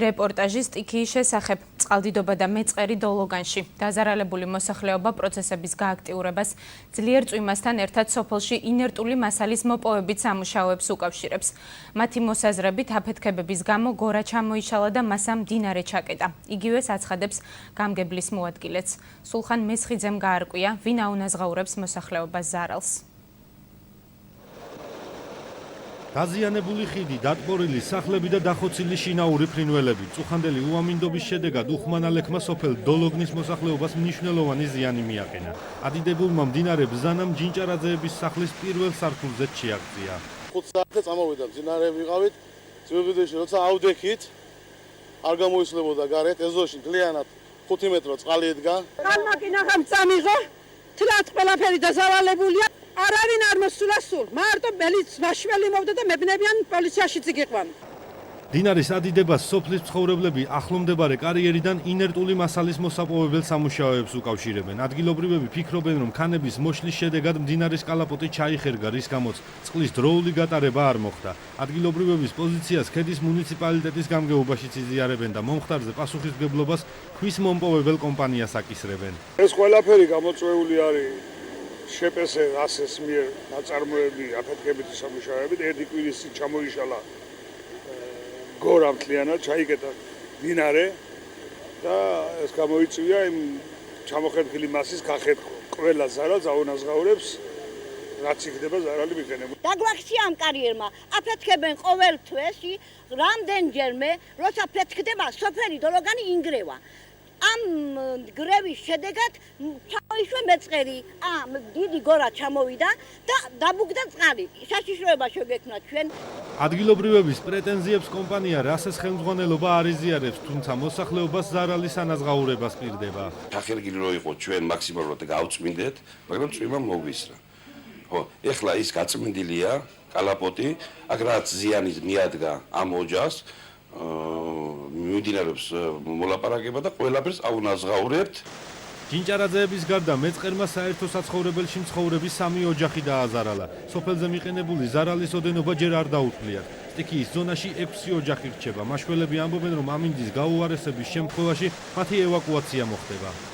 რეპორტაჟი სტიქიის შესახებ წყალდიდობა და მეწყერი დოლოგანში დაზარალებული მოსახლეობა პროცესების გააქტიურებას ძლიერ წვიმასთან ერთად სოფელში ინერტული მასალის მოპოვებით სამუშაოებს უკავშირებს. მათი მოსაზრებით აფეთქებების გამო გორა ჩამოიშალა და მასა მდინარე ჩაკეტა. იგივეს აცხადებს გამგებლის მოადგილეც. სულხან მესხიძემ გაარკვია, ვინ აუნაზღაურებს მოსახლეობას ზარალს. დაზიანებული ხიდი, დატბორილი სახლები და დახოცილი შინაური ფრინველები. წუხანდელი უამინდობის შედეგად უხმანალექმა სოფელ დოლოგნის მოსახლეობას მნიშვნელოვანი ზიანი მიაყენა. ადიდებულმა მდინარე ბზანამ ჯინჭარაძეების სახლის პირველ სართულზე შეაღწია. 5 საათზე წამოვიდა მდინარე ვიყავით. ძვირგვიდეში როცა ავდექით, არ გამოისლებოდა გარეთ, ეზოში მთლიანად 5 მეტრო წყალი ედგა. კალმაკინახამ წამიღო, თლათ ყველაფერი დაზარალებულია. არავინ არ მოსულა სულ. მარტო ბელიც მაშველი მოვდა და მებნებიან პოლიციაშიც იგიყვან. მდინარის ადიდებას სოფლის მცხოვრებლები ახლომდებარე კარიერიდან ინერტული მასალის მოსაპოვებელ სამუშაოებს უკავშირებენ. ადგილობრივები ფიქრობენ, რომ ქანების მოშლის შედეგად მდინარის კალაპოტი ჩაიხერგა, რის გამოც წყლის დროული გატარება არ მოხდა. ადგილობრივების პოზიციას ქედის მუნიციპალიტეტის გამგეობაშიც იზიარებენ და მომხდარზე პასუხისმგებლობას ქვის მომპოვებელ კომპანიას აკისრებენ. ეს ყველაფერი გამოწვეული არის შეპეს ასეს მიერ ნაწარმოები აფეთქებითი სამუშაოებით. ერთი კვირის წინ ჩამოიშალა გორა მთლიანად, ჩაიკეტა მდინარე და ეს გამოიწვია იმ ჩამოხერხილი მასის გახერხვა. ყველა ზარალს აუნაზღაურებს, რაც იქნება ზარალი მიღებული. დაგვაქცია ამ კარიერმა, აფეთქებენ ყოველ თვეს, რამდენჯერმე, როცა ფეთქდება, სოფელი დოლოგანი ინგრევა. ამ გრევის შედეგად ჩამოიშვა მეწყერი, დიდი გორა ჩამოვიდა და დაბუგდა წყალი. საშიშროება შეგექმნა ჩვენ. ადგილობრივების პრეტენზიებს კომპანია რასეს ხელმძღვანელობა არ იზიარებს, თუმცა მოსახლეობას ზარალის ანაზღაურებას პირდება. ხახერგილი რო იყო ჩვენ მაქსიმალურად გავწმინდეთ, მაგრამ წვიმა მოგვისრა. ხო, ეხლა ის გაწმინდილია კალაპოტი, აქ რაც ზიანი მიადგა ამ ოჯახს, მიმდინარეობს მოლაპარაკება და ყველაფერს აუნაზღაურებთ. ჯინჭარაძეების გარდა მეწყერმა საერთო საცხოვრებელში მცხოვრები 3 ოჯახი დააზარალა. სოფელზე მიყენებული ზარალის ოდენობა ჯერ არ დაუთვლიათ. სტიქიის ზონაში 6 ოჯახი რჩება. მაშველები ამბობენ, რომ ამინდის გაუარესების შემთხვევაში მათი ევაკუაცია მოხდება.